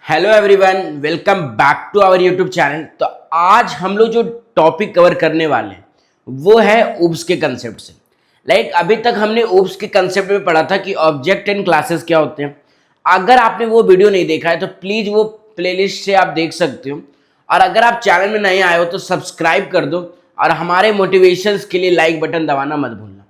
Hello everyone, welcome back to our YouTube channel. तो आज हम लोग जो टॉपिक कवर करने वाले हैं वो है ओब्स के कंसेप्ट से। अभी तक हमने ओब्स के कंसेप्ट में पढ़ा था कि ऑब्जेक्ट एंड क्लासेस क्या होते हैं। अगर आपने वो वीडियो नहीं देखा है तो प्लीज़ वो प्लेलिस्ट से आप देख सकते हो, और अगर आप चैनल में नए आए हो तो सब्सक्राइब कर दो और हमारे मोटिवेशंस के लिए लाइक बटन दबाना मत भूलना।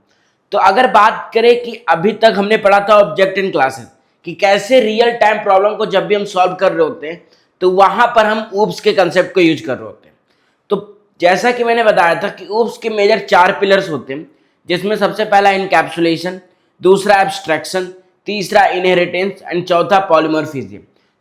तो अगर बात करें कि अभी तक हमने पढ़ा था ऑब्जेक्ट एंड क्लासेस कि कैसे रियल टाइम प्रॉब्लम को जब भी हम सॉल्व कर रहे होते हैं तो वहां पर हम ओब्स के कंसेप्ट को यूज कर रहे होते हैं। तो जैसा कि मैंने बताया था कि ओब्स के मेजर 4 पिलर्स होते हैं, जिसमें सबसे पहला इनकैप्सुलेशन, दूसरा एब्स्ट्रैक्शन, तीसरा इनहेरिटेंस एंड चौथा पॉलीमॉर्फिज्म।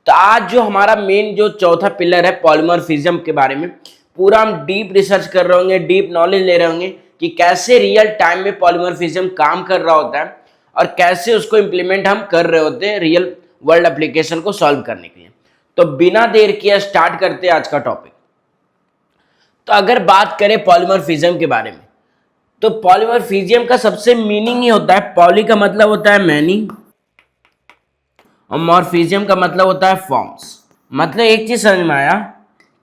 तो आज जो हमारा मेन जो चौथा पिलर है पॉलीमॉर्फिज्म के बारे में पूरा हम डीप रिसर्च कर रहे होंगे, डीप नॉलेज ले रहे होंगे कि कैसे रियल टाइम में पॉलीमॉर्फिज्म काम कर रहा होता है और कैसे उसको इम्प्लीमेंट हम कर रहे होते हैं रियल वर्ल्ड एप्लीकेशन को सॉल्व करने के लिए। तो बिना देर किए स्टार्ट करते हैं आज का टॉपिक। तो अगर बात करें पॉलीमॉर्फिज्म के बारे में तो पॉलीमॉर्फिज्म का सबसे मीनिंग ही होता है, पॉली का मतलब होता है मैनी और मॉर्फिज्म का मतलब होता है फॉर्म्स। मतलब एक चीज समझ में आया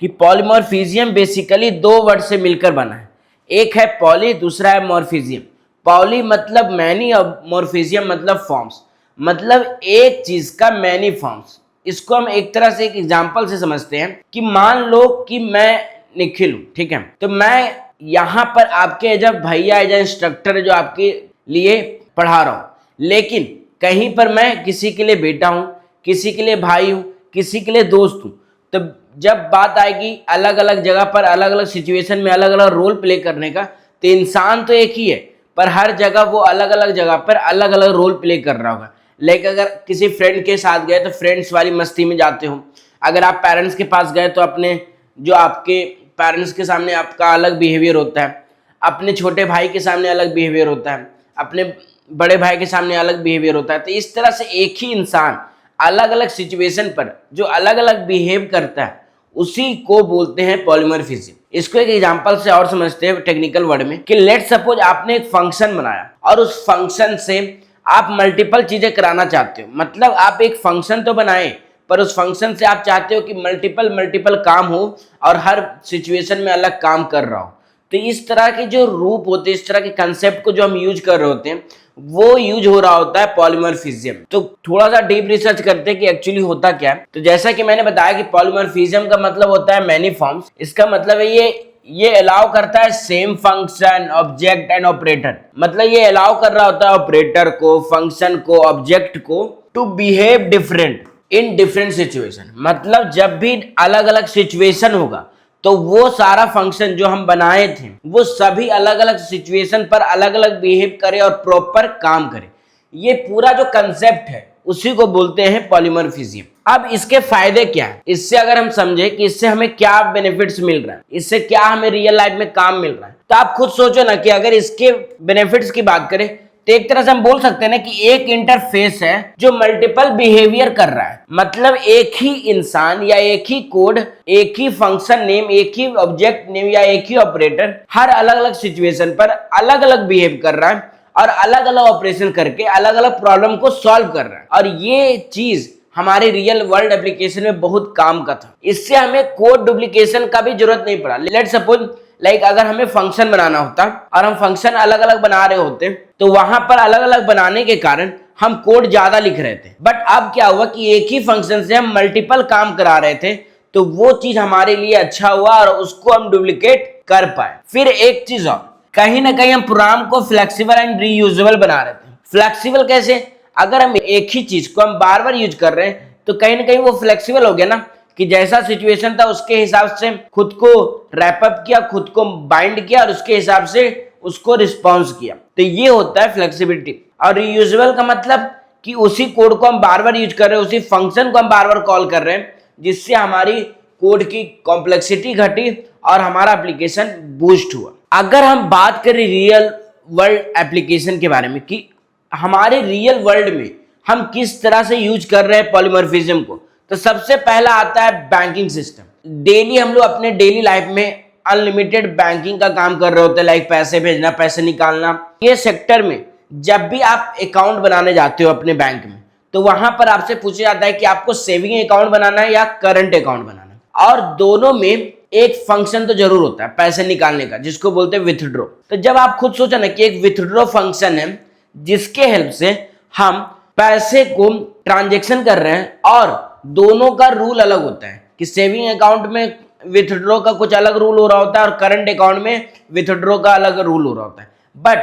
कि पॉलीमॉर्फिज्म बेसिकली 2 वर्ड से मिलकर बना है, एक है पॉली, दूसरा है मॉर्फिज्म। पॉली मतलब मैनी और मॉर्फिज्म मतलब फॉर्म्स, मतलब एक चीज का मैनी फॉर्म्स। इसको हम एक तरह से एक एग्जांपल से समझते हैं कि मान लो कि मैं निखिल हूं, ठीक है, तो मैं यहाँ पर आपके एज भैया एज इंस्ट्रक्टर जो आपके लिए पढ़ा रहा हूं, लेकिन कहीं पर मैं किसी के लिए बेटा हूं, किसी के लिए भाई हूं, किसी के लिए दोस्त हूं। तो जब बात आएगी अलग अलग जगह पर अलग अलग सिचुएशन में अलग अलग रोल प्ले करने का, तो इंसान तो एक ही है पर हर जगह वो अलग अलग जगह पर अलग अलग रोल प्ले कर रहा होगा। अगर किसी फ्रेंड के साथ गए तो फ्रेंड्स वाली मस्ती में जाते हो, अगर आप पेरेंट्स के पास गए तो अपने जो आपके पेरेंट्स के सामने आपका अलग बिहेवियर होता है, अपने छोटे भाई के सामने अलग बिहेवियर होता है, अपने बड़े भाई के सामने अलग बिहेवियर होता है। तो इस तरह से एक ही इंसान अलग अलग सिचुएशन पर जो अलग अलग बिहेव करता है उसी को बोलते हैं पॉलीमॉर्फिज्म। इसको एक एग्जांपल से और समझते हैं टेक्निकल वर्ड में कि लेट सपोज आपने एक फंक्शन बनाया और उस फंक्शन से आप मल्टीपल चीजें कराना चाहते हो। मतलब आप एक फंक्शन तो बनाए पर उस फंक्शन से आप चाहते हो कि मल्टीपल काम हो और हर सिचुएशन में अलग काम कर रहा हो। तो इस तरह के जो रूप होते हैं, इस तरह के कंसेप्ट को जो हम यूज कर रहे होते हैं वो यूज हो रहा होता है पॉलीमॉर्फिज्म। तो थोड़ा सा डीप रिसर्च करते हैं कि एक्चुअली होता क्या है। तो जैसा कि मैंने बताया कि पॉलीमॉर्फिज्म का मतलब होता है मैनी फॉर्म्स। इसका मतलब है ये अलाउ करता है same function, object and operator. मतलब ये अलाउ कर रहा होता है ऑपरेटर को, फंक्शन को, ऑब्जेक्ट को to behave different in different situation. मतलब जब भी अलग अलग सिचुएशन होगा तो वो सारा फंक्शन जो हम बनाए थे वो सभी अलग अलग सिचुएशन पर अलग अलग बिहेव करे और प्रॉपर काम करे। ये पूरा जो कंसेप्ट है उसी को बोलते हैं पॉलीमॉर्फिज्म। अब इसके फायदे क्या है, इससे अगर हम समझे कि इससे हमें क्या बेनिफिट्स मिल रहा है, इससे क्या हमें रियल लाइफ में काम मिल रहा है, तो आप खुद सोचो ना कि अगर इसके बेनिफिट्स की बात करें तो एक तरह से हम बोल सकते हैं ना कि एक इंटरफेस है जो मल्टीपल बिहेवियर कर रहा है। मतलब एक ही इंसान या एक ही कोड, एक ही फंक्शन नेम, एक ही ऑब्जेक्ट नेम या एक ही ऑपरेटर हर अलग अलग सिचुएशन पर अलग अलग बिहेव कर रहा है और अलग अलग ऑपरेशन करके अलग अलग प्रॉब्लम को सॉल्व कर रहा है। और ये चीज हमारे रियल वर्ल्ड एप्लीकेशन में बहुत काम का था। इससे हमें कोड डुप्लीकेशन का भी जरूरत नहीं पड़ा। लेट सपोज अगर हमें फंक्शन बनाना होता और हम फंक्शन अलग अलग बना रहे होते तो वहां पर अलग अलग बनाने के कारण हम कोड ज्यादा लिख रहे थे। बट अब क्या हुआ कि एक ही फंक्शन से हम मल्टीपल काम करा रहे थे, तो वो चीज हमारे लिए अच्छा हुआ और उसको हम डुप्लीकेट कर पाए। फिर एक चीज और, कहीं ना कहीं हम प्रोग्राम को फ्लेक्सिबल एंड रीयूजेबल बना रहे थे। फ्लेक्सिबल कैसे, अगर हम एक ही चीज को हम बार बार यूज कर रहे हैं तो कहीं ना कहीं वो फ्लेक्सिबल हो गया ना, कि जैसा सिचुएशन था उसके हिसाब से खुद को रैप अप किया, खुद को बाइंड किया और उसके हिसाब से उसको रिस्पॉन्स किया। तो ये होता है फ्लेक्सिबिलिटी। और रीयूजेबल का मतलब कि उसी कोड को हम बार बार यूज कर रहे हैं, उसी फंक्शन को हम बार बार कॉल कर रहे हैं, जिससे हमारी कोड की कॉम्प्लेक्सिटी घटी और हमारा एप्लीकेशन बूस्ट हुआ। अगर हम बात करें रियल वर्ल्ड एप्लीकेशन के बारे में कि हमारे रियल वर्ल्ड में हम किस तरह से यूज कर रहे हैं पॉलीमॉर्फिज्म को, तो सबसे पहला आता है बैंकिंग सिस्टम। डेली हम लोग अपने डेली लाइफ में अनलिमिटेड बैंकिंग का काम कर रहे होते हैं, पैसे भेजना, पैसे निकालना। ये सेक्टर में जब भी आप अकाउंट बनाने जाते हो अपने बैंक में तो वहां पर आपसे पूछा जाता है कि आपको सेविंग अकाउंट बनाना है या करंट अकाउंट बनाना है, और दोनों में एक फंक्शन तो जरूर होता है पैसे निकालने का, जिसको बोलते हैं विथड्रॉ। तो जब आप खुद सोचा ना कि एक विथड्रॉ फंक्शन है जिसके हेल्प से हम पैसे को ट्रांजेक्शन कर रहे हैं, और दोनों का रूल अलग होता है कि सेविंग अकाउंट में विथड्रॉ का कुछ अलग रूल हो रहा होता है और करंट अकाउंट में विथड्रॉ का अलग रूल हो रहा होता है, बट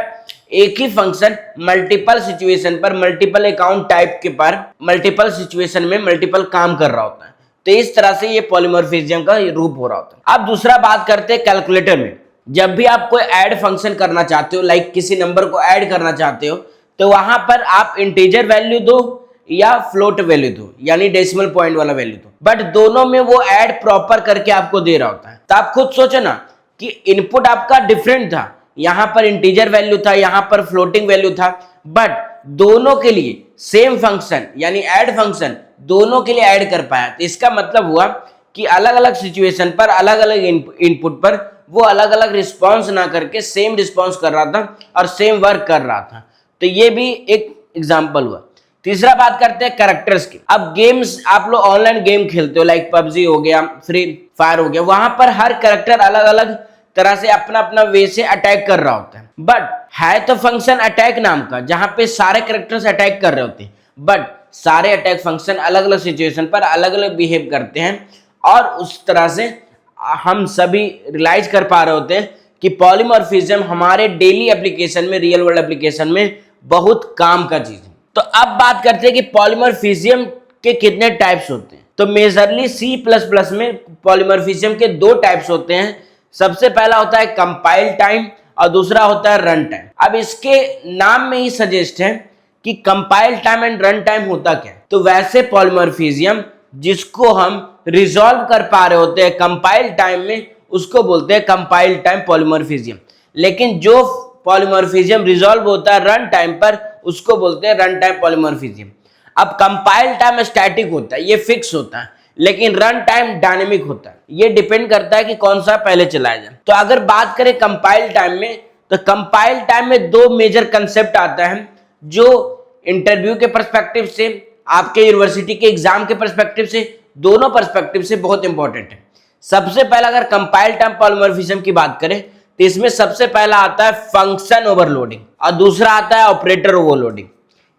एक ही फंक्शन मल्टीपल सिचुएशन पर, मल्टीपल अकाउंट टाइप के पर, मल्टीपल सिचुएशन में मल्टीपल काम कर रहा होता है। तो इस तरह से ये पॉलीमॉर्फिज्म का रूप हो रहा होता है। अब दूसरा बात करते हैं कैलकुलेटर में। जब भी आप कोई ऐड फंक्शन करना चाहते हो, लाइक किसी नंबर को ऐड करना चाहते हो, तो वहां पर आप इंटीजर वैल्यू दो या फ्लोट वैल्यू दो, यानी डेसिमल पॉइंट वाला वैल्यू दो, बट दोनों में वो ऐड प्रॉपर करके आपको दे रहा होता है। तो आप खुद सोचो ना कि इनपुट आपका डिफरेंट था, यहां पर इंटीजर वैल्यू था, यहां पर फ्लोटिंग वैल्यू था, बट दोनों के लिए सेम फंक्शन यानी ऐड फंक्शन दोनों के लिए ऐड कर पाया। तो इसका मतलब हुआ कि अलग अलग सिचुएशन पर, अलग अलग इनपुट पर वो अलग अलग रिस्पॉन्स ना करके सेम रिस्पॉन्स कर रहा था और सेम वर्क कर रहा था। तो ये भी एक एग्जाम्पल हुआ। तीसरा बात करते हैं कैरेक्टर्स की। अब गेम्स, आप लोग ऑनलाइन गेम खेलते हो, लाइक पबजी हो गया, फ्री फायर हो गया, वहां पर हर कैरेक्टर अलग अलग तरह से अपना अपना वे से अटैक कर रहा होता है, बट है तो फंक्शन अटैक नाम का, जहां पे सारे कैरेक्टर्स अटैक कर रहे होते हैं, बट सारे अटैक फंक्शन अलग अलग सिचुएशन पर अलग अलग बिहेव करते हैं। और उस तरह से हम सभी रियलाइज कर पा रहे होते हैं कि पॉलीमॉर्फिज्म हमारे डेली एप्लीकेशन में, रियल वर्ल्ड एप्लीकेशन में बहुत काम का चीज है। तो अब बात करते हैं कि पॉलीमॉर्फिज्म के कितने टाइप्स होते हैं। तो मेजरली C++ में पॉलीमॉर्फिज्म के दो टाइप्स होते हैं। सबसे पहला होता है कंपाइल टाइम और दूसरा होता है रन टाइम। अब इसके नाम में ही सजेस्ट है कि compile time and run time होता क्या है। तो वैसे पॉलीमॉर्फिज्म जिसको हम रिजॉल्व कर पा रहे होते हैं कंपाइल टाइम में, उसको बोलते हैं कंपाइल टाइम पॉलीमॉर्फिज्म। लेकिन जो पॉलीमॉर्फिज्म रिजॉल्व होता है रन टाइम पर, उसको बोलते हैं रन टाइम पॉलीमॉर्फिज्म। अब कंपाइल टाइम स्टैटिक होता है, ये फिक्स होता है, लेकिन रन टाइम डायनेमिक होता है, ये डिपेंड करता है कि कौन सा पहले चलाया जाए। तो अगर बात करें कंपाइल टाइम में, तो कंपाइल टाइम में दो मेजर कंसेप्ट आता है जो इंटरव्यू के पर्सपेक्टिव से, आपके यूनिवर्सिटी के एग्जाम के पर्सपेक्टिव से, दोनों पर्सपेक्टिव से बहुत इंपॉर्टेंट है। सबसे पहला अगर कंपाइल टाइम पॉलीमॉर्फिज्म की बात करें तो इसमें सबसे पहला आता है फंक्शन ओवरलोडिंग और दूसरा आता है ऑपरेटर ओवरलोडिंग।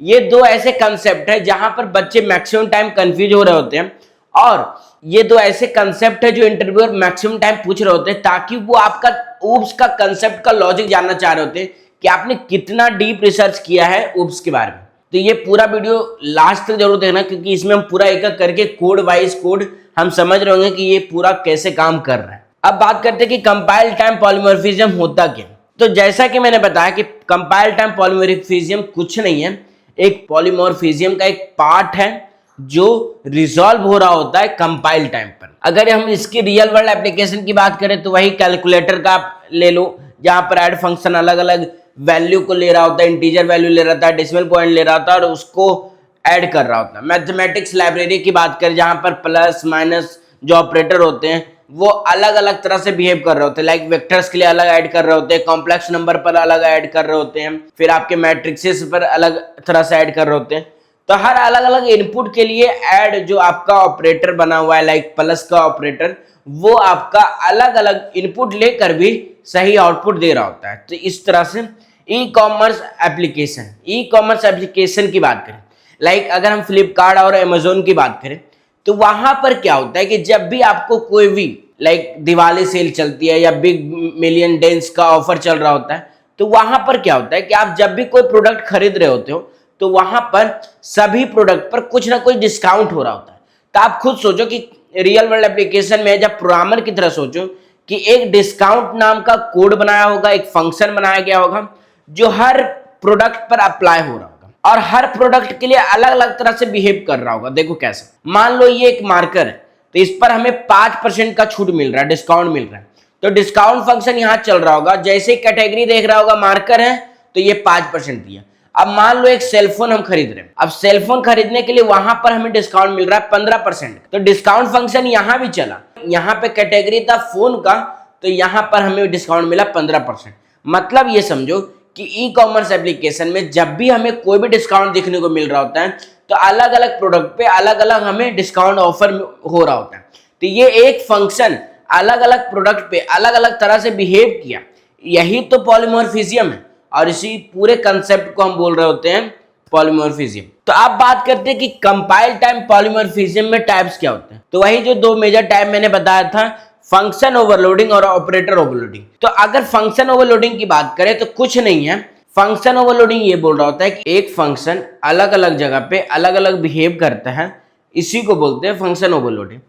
ये दो ऐसे कंसेप्ट है जहां पर बच्चे मैक्सिमम टाइम कंफ्यूज हो रहे होते हैं, और ये दो ऐसे कंसेप्ट है जो इंटरव्यूअर मैक्सिमम टाइम पूछ रहे होते हैं, ताकि वो आपका ऊप्स का कंसेप्ट का लॉजिक जानना चाह रहे होते हैं कि आपने कितना डीप रिसर्च किया है ऊप्स के बारे में। तो ये पूरा वीडियो लास्ट तक जरूर देखना, क्योंकि इसमें हम पूरा एक एक करके कोड वाइज कोड हम समझ रहे होंगे कि ये पूरा कैसे काम कर रहा है। अब बात करते हैं कि कंपाइल टाइम पॉलीमॉर्फिज्म होता क्या। तो जैसा कि मैंने बताया कि कंपाइल टाइम पॉलीमॉर्फिज्म कुछ नहीं है, एक पॉलीमॉर्फिज्म का एक पार्ट है जो रिजॉल्व हो रहा होता है कंपाइल टाइम पर। अगर हम इसकी रियल वर्ल्ड एप्लीकेशन की बात करें तो वही कैलकुलेटर का आप ले लो, जहां पर ऐड फंक्शन अलग अलग वैल्यू को ले रहा होता है, इंटीजर वैल्यू ले रहा था, डेसिमल पॉइंट ले रहा था और उसको ऐड कर रहा होता है। मैथमेटिक्स लाइब्रेरी की बात करें जहां पर प्लस माइनस जो ऑपरेटर होते हैं वो अलग अलग तरह से बिहेव कर रहे होते हैं, लाइक वेक्टर्स के लिए अलग ऐड कर रहे होते हैं, कॉम्प्लेक्स नंबर पर अलग ऐड कर रहे होते हैं, फिर आपके मैट्रिक्सेस पर अलग तरह से ऐड कर रहे होते हैं। तो हर अलग अलग इनपुट के लिए ऐड जो आपका ऑपरेटर बना हुआ है, लाइक प्लस का ऑपरेटर, वो आपका अलग अलग इनपुट लेकर भी सही आउटपुट दे रहा होता है। तो इस तरह से ई कॉमर्स एप्लीकेशन की बात करें, लाइक अगर हम फ्लिपकार्ट और अमेजोन की बात करें, तो वहां पर क्या होता है कि जब भी आपको कोई भी लाइक दिवाली सेल चलती है या बिग मिलियन डेज का ऑफर चल रहा होता है, तो वहां पर क्या होता है कि आप जब भी कोई प्रोडक्ट खरीद रहे होते हो तो वहां पर सभी प्रोडक्ट पर कुछ ना कुछ डिस्काउंट हो रहा होता है। तो आप खुद सोचो कि रियल वर्ल्ड एप्लीकेशन में जब प्रोग्रामर की तरह सोचो कि एक डिस्काउंट नाम का कोड बनाया होगा, एक फंक्शन बनाया गया होगा जो हर प्रोडक्ट पर अप्लाई हो रहा होगा और हर प्रोडक्ट के लिए अलग अलग तरह से बिहेव कर रहा होगा। देखो कैसे, मान लो ये एक मार्कर है, तो इस पर हमें 5% का छूट मिल रहा है, डिस्काउंट मिल रहा है, तो डिस्काउंट फंक्शन यहां चल रहा होगा। जैसे कैटेगरी देख रहा होगा मार्कर है तो ये 5% दिया। अब मान लो एक सेलफोन हम खरीद रहे हैं, अब सेलफोन खरीदने के लिए वहां पर हमें डिस्काउंट मिल रहा है 15%, तो डिस्काउंट फंक्शन यहां भी चला। यहां पे कैटेगरी था फोन का, तो यहां पर हमें डिस्काउंट मिला 15%। मतलब ये समझो कि ई कॉमर्स एप्लीकेशन में जब भी हमें कोई भी डिस्काउंट देखने को मिल रहा होता है तो अलग अलग प्रोडक्ट पे अलग अलग हमें डिस्काउंट ऑफर हो रहा होता है। तो ये एक फंक्शन अलग अलग प्रोडक्ट पे अलग अलग तरह से बिहेव किया, यही तो पॉलीमॉर्फिज्म है और इसी पूरे कंसेप्ट को हम बोल रहे होते हैं पॉलीमॉर्फिज्म। तो आप बात करते हैं कि कंपाइल टाइम पॉलीमॉर्फिज्म में टाइप्स क्या होते हैं। तो वही जो दो मेजर टाइप मैंने बताया था, फंक्शन ओवरलोडिंग और ऑपरेटर ओवरलोडिंग। तो अगर फंक्शन ओवरलोडिंग की बात करें तो कुछ नहीं है, फंक्शन ओवरलोडिंग ये बोल रहा होता है कि एक फंक्शन अलग अलग जगह पे अलग अलग बिहेव करता है, इसी को बोलते हैं फंक्शन ओवरलोडिंग।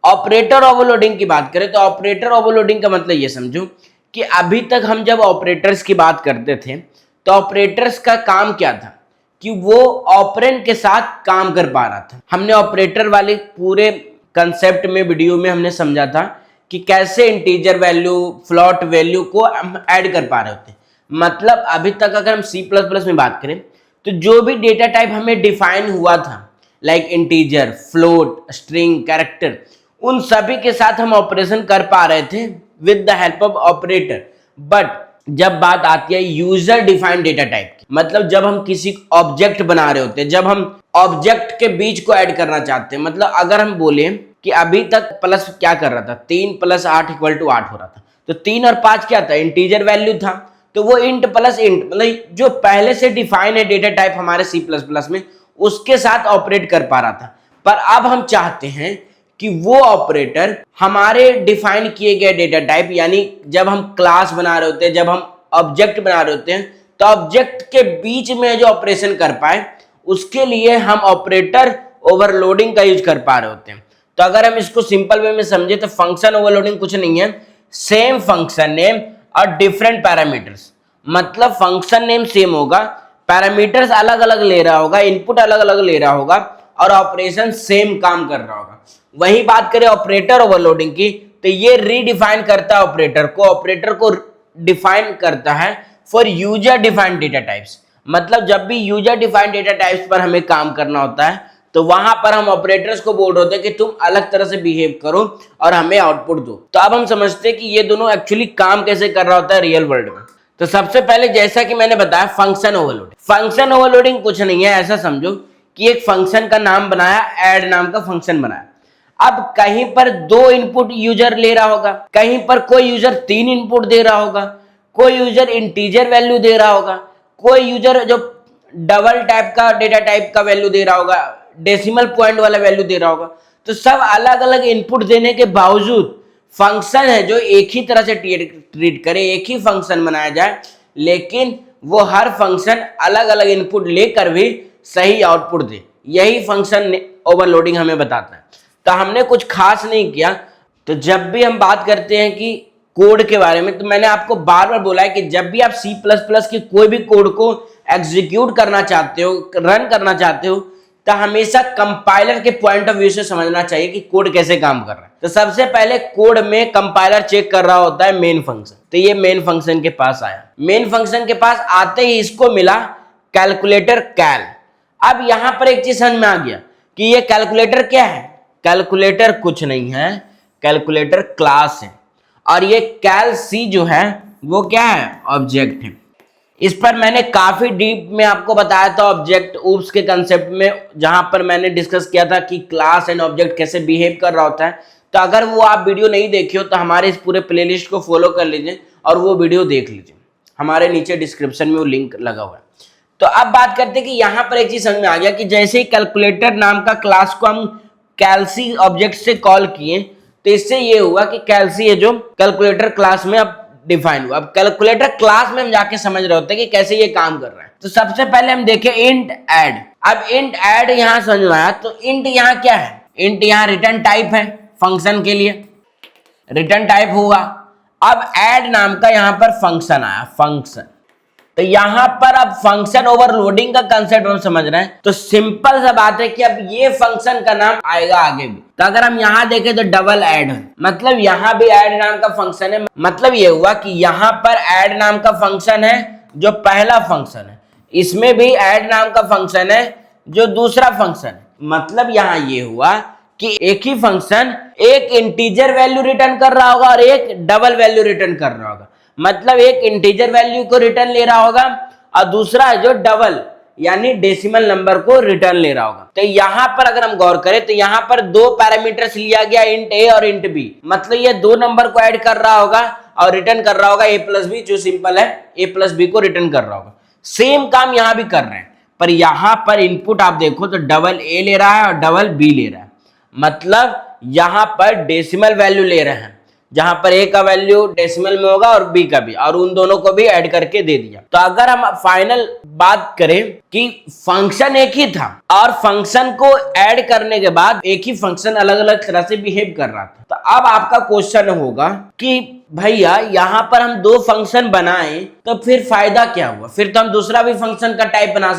ऑपरेटर ओवरलोडिंग की बात करें तो ऑपरेटर ओवरलोडिंग का मतलब ये समझो कि अभी तक हम जब ऑपरेटर्स की बात करते थे तो ऑपरेटर्स का काम क्या था कि वो ऑपरेंड के साथ काम कर पा रहा था। हमने ऑपरेटर वाले पूरे कंसेप्ट में वीडियो में हमने समझा था कि कैसे इंटीजर वैल्यू फ्लोट वैल्यू को हम ऐड कर पा रहे होते हैं। मतलब अभी तक अगर हम C++ में बात करें तो जो भी डेटा टाइप हमें डिफाइन हुआ था like integer, float, string, character, उन सभी के साथ हम ऑपरेशन कर पा रहे थे with the help of operator. But जब बात आती है यूजर डिफाइंड डेटा टाइप की, मतलब जब हम किसी ऑब्जेक्ट बना रहे होते हैं, जब हम ऑब्जेक्ट के बीच को ऐड करना चाहते हैं, मतलब अगर हम बोले कि अभी तक प्लस क्या कर रहा था, 3 + 8 = 8 हो रहा था, तो 3 और 5 क्या था, इंटीजर वैल्यू था। तो वो इंट प्लस इंट मतलब जो पहले से डिफाइन है डेटा टाइप हमारे C++ में, उसके साथ ऑपरेट कर पा रहा था। पर अब हम चाहते हैं कि वो ऑपरेटर हमारे डिफाइन किए गए डेटा टाइप, यानी जब हम क्लास बना रहे होते हैं, जब हम ऑब्जेक्ट बना रहे होते हैं, तो ऑब्जेक्ट के बीच में जो ऑपरेशन कर पाए, उसके लिए हम ऑपरेटर ओवरलोडिंग का यूज कर पा रहे होते हैं। तो अगर हम इसको सिंपल वे में समझे तो फंक्शन ओवरलोडिंग कुछ नहीं है, सेम फंक्शन नेम और डिफरेंट पैरामीटर्स। मतलब फंक्शन नेम सेम होगा, पैरामीटर्स अलग अलग ले रहा होगा, इनपुट अलग अलग ले रहा होगा और ऑपरेशन सेम काम कर रहा होगा। वही बात करें ऑपरेटर ओवरलोडिंग की, तो ये रीडिफाइन करता है ऑपरेटर को डिफाइन करता है for user defined data types. मतलब जब भी यूजर डिफाइंड डेटा टाइप्स पर हमें काम करना होता है तो वहां पर हम ऑपरेटर्स को बोल रहे होते हैं कि तुम अलग तरह से बिहेव करो और हमें आउटपुट दो। तो अब हम समझते हैं कि ये दोनों एक्चुअली काम कैसे कर रहा होता है रियल वर्ल्ड में। तो सबसे पहले जैसा कि मैंने बताया फंक्शन ओवरलोडिंग। फंक्शन ओवरलोडिंग कुछ नहीं है, ऐसा समझो कि एक फंक्शन का नाम बनाया, ऐड नाम का फंक्शन बनाया। अब कहीं पर 2 इनपुट यूजर ले रहा होगा, कहीं पर कोई यूजर 3 इनपुट दे रहा होगा, कोई यूजर इंटीजर वैल्यू दे रहा होगा, कोई यूजर जो डबल टाइप का डेटा टाइप का वैल्यू दे रहा होगा, डेसिमल पॉइंट वाला वैल्यू दे रहा होगा। तो सब अलग अलग इनपुट देने के बावजूद फंक्शन है जो एक ही तरह से ट्रीट करे, एक ही फंक्शन बनाया जाए, लेकिन वो हर फंक्शन अलग अलग इनपुट लेकर भी सही आउटपुट दे। यही फंक्शन ओवरलोडिंग हमें बताता है। तो हमने कुछ खास नहीं किया। तो जब भी हम बात करते हैं कि कोड के बारे में, तो मैंने आपको बार बार बोला है कि जब भी आप C++ की कोई भी कोड को एग्जीक्यूट करना चाहते हो, रन करना चाहते हो, तो हमेशा कंपाइलर के पॉइंट ऑफ व्यू से समझना चाहिए कि कोड कैसे काम कर रहा है। तो सबसे पहले कोड में कंपाइलर चेक कर रहा होता है मेन फंक्शन। तो ये मेन फंक्शन के पास आया, मेन फंक्शन के पास आते ही इसको मिला कैलकुलेटर कैल। अब यहां पर एक चीज समझ में आ गया कि ये कैलकुलेटर क्या है। कैलकुलेटर कुछ नहीं है, कैलकुलेटर क्लास है और ये कैल सी जो है वो क्या है, ऑब्जेक्ट है। इस पर मैंने काफी डीप में आपको बताया था ऑब्जेक्ट ऊप्स के कंसेप्ट में, जहां पर मैंने डिस्कस किया था कि क्लास एंड ऑब्जेक्ट कैसे बिहेव कर रहा होता है। तो अगर वो आप वीडियो नहीं देखी हो तो हमारे इस पूरे प्लेलिस्ट को फॉलो कर लीजिए और वो वीडियो देख लीजिए, हमारे नीचे डिस्क्रिप्शन में वो लिंक लगा हुआ है। तो अब बात करते हैं कि यहाँ पर एक चीज समझ में आ गया कि जैसे ही कैलकुलेटर नाम का क्लास को हम कैलसी ऑब्जेक्ट से कॉल किए, तो इससे ये हुआ कि कैलसी है जो कैलकुलेटर क्लास में अब डिफाइन हुआ। अब कैलकुलेटर क्लास में हम जाके समझ रहे होते हैं कि कैसे ये काम कर रहा है। तो सबसे पहले हम देखें इंट ऐड। अब इंट ऐड यहाँ समझ में आया। तो इंट यहाँ क्या है, इंट यहाँ रिटर्न टाइप है, फंक्शन के लिए रिटर्न टाइप हुआ। अब ऐड नाम का यहाँ पर फंक्शन आया, फंक्शन। तो यहां पर अब फंक्शन ओवरलोडिंग का कंसेप्ट हम समझ रहे हैं। तो सिंपल सा बात है कि अब ये फंक्शन का नाम आएगा आगे भी। तो अगर हम यहां देखें तो डबल ऐड है, मतलब यहां भी ऐड नाम का फंक्शन है। मतलब ये हुआ कि यहां पर ऐड नाम का फंक्शन है जो पहला फंक्शन है, इसमें भी ऐड नाम का फंक्शन है जो दूसरा फंक्शन है। मतलब यहां ये हुआ कि एक ही फंक्शन एक इंटीजर वैल्यू रिटर्न कर रहा होगा और एक डबल वैल्यू रिटर्न कर रहा होगा। मतलब एक इंटीजर वैल्यू को रिटर्न ले रहा होगा और दूसरा जो डबल यानी डेसिमल नंबर को रिटर्न ले रहा होगा। तो यहां पर अगर हम गौर करें तो यहां पर दो पैरामीटर्स लिया गया, इंट ए और इंट बी, मतलब ये दो नंबर को ऐड कर रहा होगा और रिटर्न कर रहा होगा ए प्लस बी, जो सिंपल है ए प्लस बी को रिटर्न कर रहा होगा। सेम काम यहां भी कर रहे हैं, पर यहां पर इनपुट आप देखो तो डबल ए ले रहा है और डबल बी ले रहा है, मतलब यहां पर डेसिमल वैल्यू ले रहे हैं, जहां पर ए का वैल्यू डेसिमल में होगा और बी का भी, और उन दोनों को भी ऐड करके दे दिया। तो अगर हम फाइनल बात करें कि फंक्शन एक ही था और फंक्शन को ऐड करने के बाद एक ही फंक्शन अलग अलग तरह से बिहेव कर रहा था, तो अब आपका क्वेश्चन होगा कि भैया यहां पर हम दो फंक्शन बनाए तो फिर फायदा क्या हुआ? फिर तो हम दूसरा भी फंक्शन का टाइप बना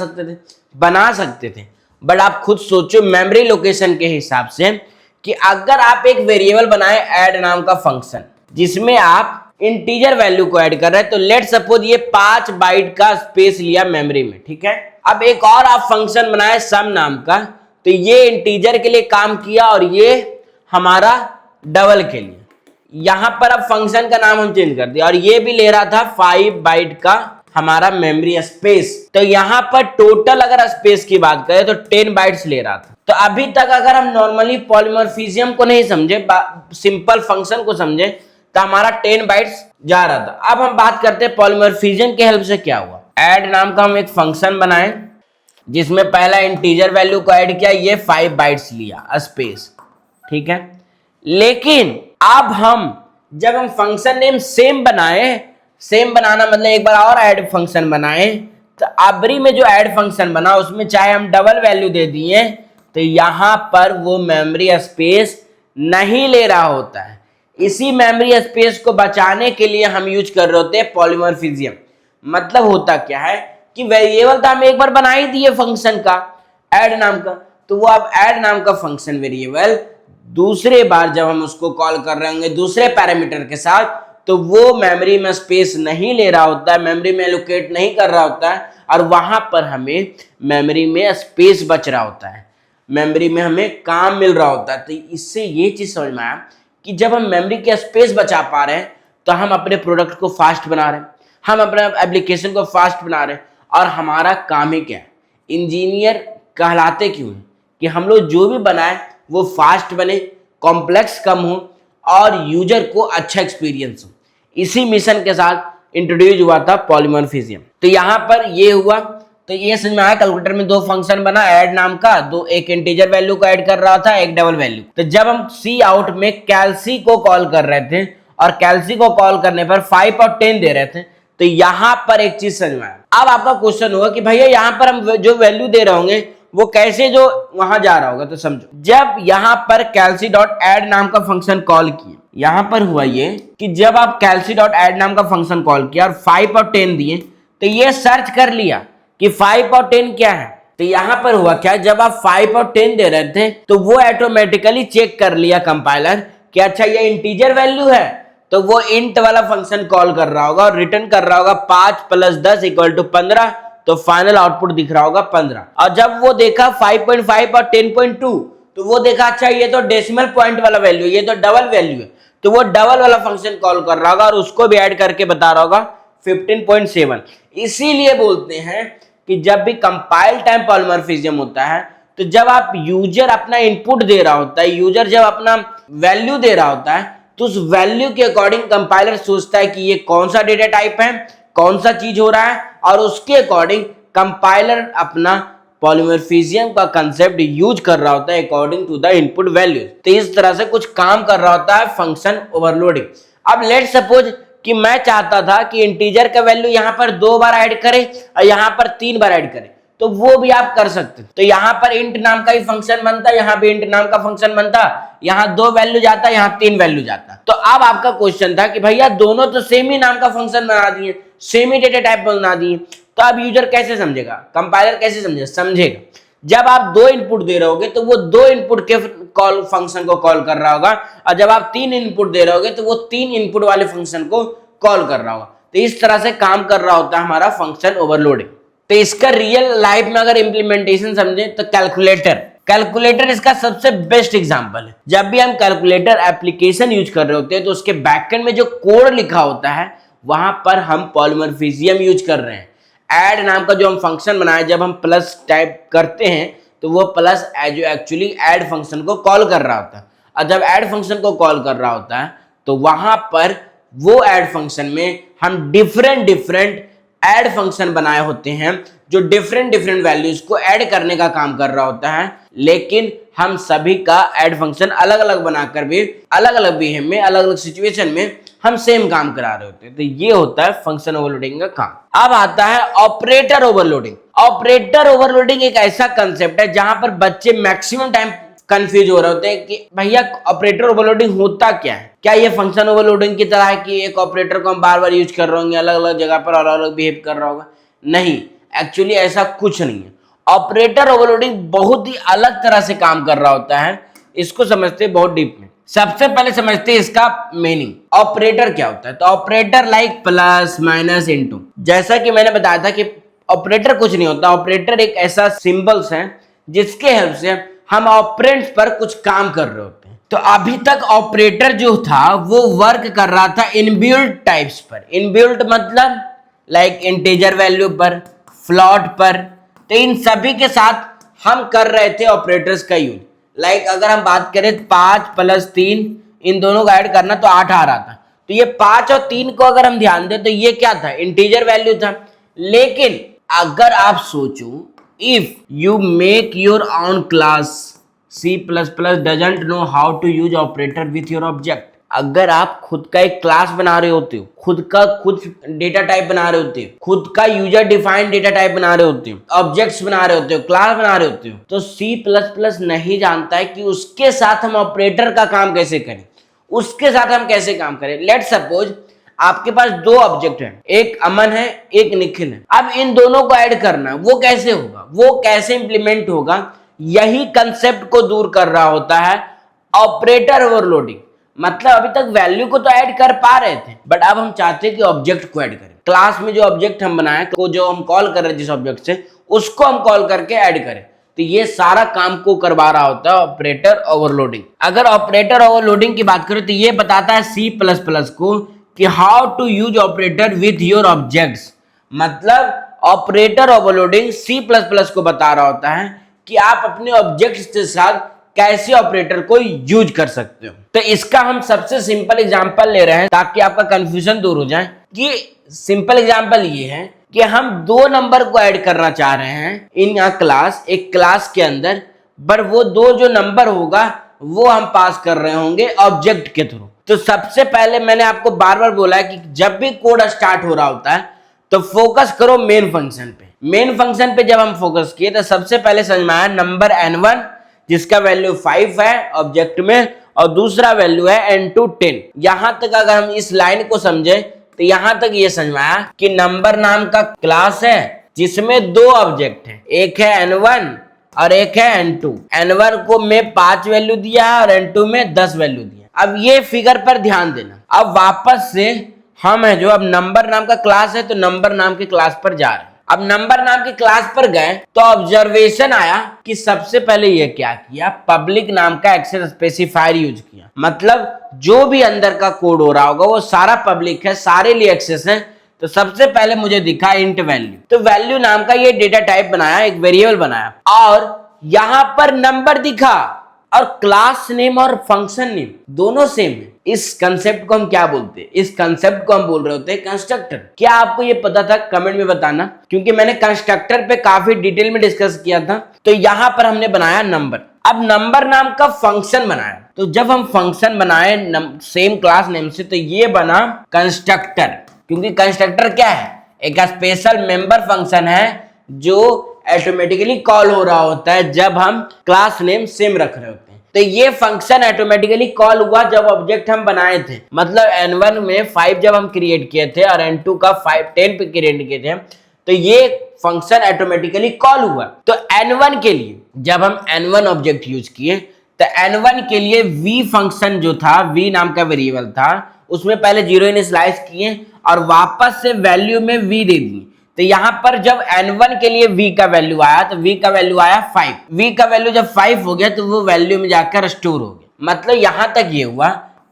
सकते थे, बट आप खुद सोचो मेमोरी लोकेशन के हिसाब से कि अगर आप एक वेरिएबल बनाए ऐड नाम का फंक्शन जिसमें आप इंटीजर वैल्यू को ऐड कर रहे हैं, तो लेट सपोज ये 5 बाइट का स्पेस लिया मेमोरी में, ठीक है। अब एक और आप फंक्शन बनाए सम नाम का, तो ये इंटीजर के लिए काम किया और ये हमारा डबल के लिए। यहां पर अब फंक्शन का नाम हम चेंज कर दिया और ये भी ले रहा था 5 बाइट का हमारा मेमोरी स्पेस। तो यहां पर टोटल अगर स्पेस की बात करें तो 10 बाइट्स ले रहा था। तो अभी तक अगर हम नॉर्मली पॉलीमॉर्फिज्म को नहीं समझे, सिंपल फंक्शन को समझे, तो हमारा 10 बाइट्स जा रहा था। अब हम बात करते हैं पॉलीमॉर्फिज्म के हेल्प से क्या हुआ। ऐड नाम का हम एक फंक्शन बनाए जिसमें पहला इंटीजर वैल्यू को ऐड किया, ये 5 बाइट्स लिया स्पेस, ठीक है। लेकिन अब जब हम फंक्शन नेम सेम बनाए, सेम बनाना मतलब एक बार और ऐड फंक्शन बनाए, तो अबरी में जो ऐड फंक्शन बना उसमें चाहे हम डबल वैल्यू दे दिए तो यहां पर वो मेमोरी स्पेस नहीं ले रहा होता है। इसी मेमोरी स्पेस को बचाने के लिए हम यूज कर रहे होते हैं पॉलीमॉर्फिज्म। मतलब होता क्या है कि वेरिएबल तो हम एक बार बना ही दिए फंक्शन का ऐड नाम का, तो वो अब ऐड नाम का फंक्शन वेरिएबल दूसरे बार जब हम उसको कॉल कर रहे होंगे दूसरे पैरामीटर के साथ, तो वो मेमोरी में स्पेस नहीं ले रहा होता है, मेमोरी में एलोकेट नहीं कर रहा होता है, और वहां पर हमें मेमोरी में स्पेस बच रहा होता है, मेमोरी में हमें काम मिल रहा होता है। तो इससे ये चीज समझ में आया कि जब हम मेमोरी के स्पेस बचा पा रहे हैं तो हम अपने प्रोडक्ट को फास्ट बना रहे हैं, हम अपने एप्लीकेशन को फास्ट बना रहे हैं। और हमारा काम ही क्या है, इंजीनियर कहलाते क्यों है कि हम लोग जो भी बनाए वो फास्ट बने, कॉम्प्लेक्स कम हो और यूजर को अच्छा एक्सपीरियंस हो। इसी मिशन के साथ इंट्रोड्यूस हुआ था पॉलीमॉर्फिज्म। तो यहाँ पर ये हुआ, तो ये समझ में आया कैलकुलेटर में दो फंक्शन बना ऐड नाम का, दो एक इंटीजर वैल्यू को ऐड कर रहा था, एक डबल वैल्यू। तो जब हम सी आउट में कैलसी को कॉल कर रहे थे और कैलसी को कॉल करने पर 5 और 10 दे रहे थे, तो यहां पर एक चीज समझ में आया। अब आपका क्वेश्चन होगा कि भैया यहां पर हम जो वैल्यू दे रहे होंगे वो कैसे जो वहां जा रहा होगा। तो समझो, जब यहां पर कैलसी डॉट एड नाम का फंक्शन कॉल किए, यहां पर हुआ ये कि जब आप कैलसी डॉट एड नाम का फंक्शन कॉल किया और 5 और 10 दिए, तो ये सर्च कर लिया कि 5 और 10 क्या है। तो यहां पर हुआ क्या, जब आप 5 और 10 दे रहे थे तो वो ऑटोमेटिकली चेक कर लिया कंपाइलर कि अच्छा ये इंटीजर वैल्यू है, तो वो इंट वाला फंक्शन कॉल कर रहा होगा और रिटर्न कर रहा होगा 5 + 10 = 15। तो फाइनल आउटपुट दिख रहा होगा 15। और जब वो देखा 5.5 और 10.2, तो वो देखा अच्छा ये तो डेसिमल पॉइंट वाला वैल्यू है, ये तो डबल वैल्यू है, तो वो डबल वाला फंक्शन कॉल कर रहा होगा और उसको भी ऐड करके बता रहा होगा 15.7। इसीलिए बोलते हैं कि जब भी कंपाइल टाइम पॉलीमॉर्फिज्म होता है, तो जब आप यूजर अपना इनपुट दे रहा होता है, यूजर जब अपना वैल्यू दे रहा होता है, तो उस वैल्यू के अकॉर्डिंग कंपाइलर सोचता है कि ये कौन सा डेटा टाइप है, कौन सा चीज हो रहा है, और उसके अकॉर्डिंग कंपाइलर अपना पॉलीमॉर्फिज्म का कंसेप्ट यूज कर रहा होता है according to the input value. तो इस तरह से कुछ काम कर रहा होता है फंक्शन ओवरलोडिंग। अब लेट सपोज कि मैं चाहता था कि इंटीजर का वैल्यू यहां पर 2 बार ऐड करे और यहां पर 3 बार ऐड करे, तो वो भी आप कर सकते। तो यहां पर इंट नाम का ही फंक्शन बनता, यहां भी इंट नाम का फंक्शन बनता, यहां 2 वैल्यू जाता, यहां 3 वैल्यू जाता। तो अब आपका क्वेश्चन था कि भैया दोनों तो सेम ही नाम का फंक्शन बना दिए, सेम ही डेटा टाइप बना दिए, तो अब यूजर कैसे समझेगा, कंपाइलर कैसे समझेगा। जब आप 2 इनपुट दे रहे होगे तो वो 2 इनपुट के कॉल फंक्शन को कॉल कर रहा होगा, और जब आप 3 इनपुट दे रहे होगे तो वो 3 इनपुट वाले फंक्शन को कॉल कर रहा होगा। तो इस तरह से काम कर रहा होता है हमारा फंक्शन ओवरलोडिंग। तो इसका रियल लाइफ में अगर इंप्लीमेंटेशन समझे तो कैलकुलेटर इसका सबसे बेस्ट एग्जांपल है। जब भी हम कैलकुलेटर एप्लीकेशन यूज कर रहे होते हैं तो उसके बैकएंड में जो कोड लिखा होता है वहां पर हम पॉलीमॉर्फिज्म यूज कर रहे हैं। ऐड नाम का जो हम फंक्शन बनाए, जब हम प्लस टाइप करते हैं तो वो प्लस जो एक्चुअली ऐड फंक्शन को कॉल कर रहा होता है, और जब ऐड फंक्शन को कॉल कर रहा होता है तो वहां पर वो ऐड फंक्शन में हम डिफरेंट ऐड फंक्शन बनाए होते हैं जो डिफरेंट वैल्यूज को ऐड करने का काम कर रहा होता है। लेकिन हम सभी का ऐड फंक्शन अलग अलग बनाकर भी अलग अलग बिहेव में, अलग अलग सिचुएशन में हम सेम काम करा रहे होते हैं। तो ये होता है फंक्शन ओवरलोडिंग का काम। अब आता है ऑपरेटर ओवरलोडिंग। ऑपरेटर ओवरलोडिंग एक ऐसा कंसेप्ट है जहां पर बच्चे मैक्सिमम टाइम कंफ्यूज हो रहे होते हैं कि भैया ऑपरेटर ओवरलोडिंग होता क्या है। क्या ये फंक्शन ओवरलोडिंग की तरह है कि एक ऑपरेटर को हम बार बार यूज कर रहे होंगे, अलग अलग जगह पर अलग अलग बिहेव कर रहा होगा? नहीं, एक्चुअली ऐसा कुछ नहीं है। ऑपरेटर ओवरलोडिंग बहुत ही अलग तरह से काम कर रहा होता है। इसको समझते हैं बहुत डीप में। सबसे पहले समझते हैं इसका मीनिंग। ऑपरेटर क्या होता है? तो operator like plus minus into. जैसा कि मैंने बताया था कि ऑपरेटर कुछ नहीं होता। ऑपरेटर एक ऐसा सिंबल्स है जिसके हेल्प से हम ऑपरेंड्स पर कुछ काम कर रहे होते हैं। तो अभी तक ऑपरेटर जो था वो वर्क कर रहा था इनबिल्ट टाइप्स पर। इनबिल्ट मतलब लाइक इंटीजर वैल्यू पर, फ्लॉट पर। तो इन सभी के साथ हम कर रहे थे ऑपरेटर्स का यूज। लाइक अगर हम बात करें 5 + 3, इन दोनों को ऐड करना तो 8 आ रहा था। तो ये 5 और 3 को अगर हम ध्यान दें तो ये क्या था? इंटीजर वैल्यू था। लेकिन अगर आप सोचो, if you make your own class, C++ doesn't know how to use operator with your object. अगर आप खुद का एक क्लास बना रहे होते हो, खुद डेटा टाइप बना रहे होते हो, खुद का यूजर डिफाइंड डेटा टाइप बना रहे होते हो, ऑब्जेक्ट्स बना रहे होते हो, क्लास बना रहे होते हो, तो C++ नहीं जानता है कि उसके साथ हम ऑपरेटर का काम कैसे करें, उसके साथ हम कैसे काम करें। लेट सपोज आपके पास 2 ऑब्जेक्ट हैं, एक अमन है, एक निखिल है। अब इन दोनों को ऐड करना है, वो कैसे होगा, वो कैसे इंप्लीमेंट होगा? यही कंसेप्ट को दूर कर रहा होता है ऑपरेटर ओवरलोडिंग। मतलब अभी तक वैल्यू को तो ऐड कर पा रहे थे, बट अब हम चाहते हैं कि ऑब्जेक्ट को ऐड करें। क्लास में जो ऑब्जेक्ट हम बनाए, को जो हम कॉल कर रहे हैं जिस ऑब्जेक्ट से, उसको हम कॉल करके ऐड करें। तो ये सारा काम को करवा रहा होता है ऑपरेटर ओवरलोडिंग। अगर ऑपरेटर ओवरलोडिंग की बात करें तो ये बताता है C++ को कि how to use operator with your objects. मतलब ऑपरेटर ओवरलोडिंग C++ को बता रहा होता है कि आप अपने ऑब्जेक्ट्स के साथ कैसे ऑपरेटर को यूज कर सकते हो। तो इसका हम सबसे सिंपल एग्जांपल ले रहे हैं ताकि आपका कंफ्यूजन दूर हो जाए। कि सिंपल एग्जांपल ये है कि हम 2 नंबर को ऐड करना चाह रहे हैं इन अ क्लास, एक क्लास के अंदर, पर वो 2 जो नंबर होगा वो हम पास कर रहे होंगे ऑब्जेक्ट के थ्रू। तो सबसे पहले मैंने आपको बार बार बोला है कि जब भी कोड स्टार्ट हो रहा होता है तो फोकस करो मेन फंक्शन पे। मेन फंक्शन पे जब हम फोकस किए तो सबसे पहले समझ में आया नंबर n1 जिसका वैल्यू 5 है ऑब्जेक्ट में, और दूसरा वैल्यू है n2 10। यहां तक अगर हम इस लाइन को समझे तो यहां तक ये समझ में आया कि नंबर नाम का क्लास है जिसमें 2 ऑब्जेक्ट हैं, एक है n1 और एक है n2। n1 को मैं 5 वैल्यू दिया है और n2 में 10 वैल्यू दिया। अब ये फिगर पर ध्यान देना। अब वापस से हम है जो अब नंबर नाम का क्लास है तो नंबर नाम के क्लास पर जा रहे हैं। अब नंबर नाम के क्लास पर गए तो ऑब्जर्वेशन आया कि सबसे पहले ये क्या किया, पब्लिक नाम का एक्सेस स्पेसिफायर यूज किया। मतलब जो भी अंदर का कोड हो रहा होगा वो सारा पब्लिक है, सारे लिए एक्सेस है। तो सबसे पहले मुझे दिखा इंट वैल्यू, तो वैल्यू नाम का ये डेटा टाइप बनाया, एक वेरिएबल बनाया, और यहां पर नंबर दिखा और क्लास नेम और फंक्शन नेम दोनों सेम है। इस कंसेप्ट को हम क्या बोलते हैं? इस कंसेप्ट को हम बोल रहे होते हैं कंस्ट्रक्टर। क्या आपको ये पता था? कमेंट में बताना, क्योंकि मैंने कंस्ट्रक्टर पे काफी डिटेल में डिस्कस किया था। तो यहां पर हमने बनाया नंबर। अब नंबर नाम का फंक्शन बनाया। तो जब हम फंक्शन बनाए सेम क्लास नेम से तो ये बना कंस्ट्रक्टर। क्योंकि कंस्ट्रक्टर क्या है? एक स्पेशल मेंबर फंक्शन है जो ऑटोमेटिकली कॉल हो रहा होता है जब हम क्लास नेम सेम रख रहे होते हैं। तो ये फंक्शन ऑटोमेटिकली कॉल हुआ जब ऑब्जेक्ट हम बनाए थे। मतलब n1 में 5 जब हम क्रिएट किए थे और n2 का 10 पे क्रिएट किए थे, तो ये फंक्शन ऑटोमेटिकली कॉल हुआ। तो n1 के लिए जब हम n1 ऑब्जेक्ट यूज किए तो n1 के लिए v फंक्शन जो था, v नाम का वेरिएबल था, उसमें पहले 0 इनिशियलाइज किए और वापस से वैल्यू में v दे दी। तो यहां पर जब n1 के लिए v का वैल्यू आया तो v का वैल्यू आया 5। v का वैल्यू जब 5 हो गया तो वो वैल्यू में जाकर स्टोर हो गया। मतलब यहां तक ये हुआ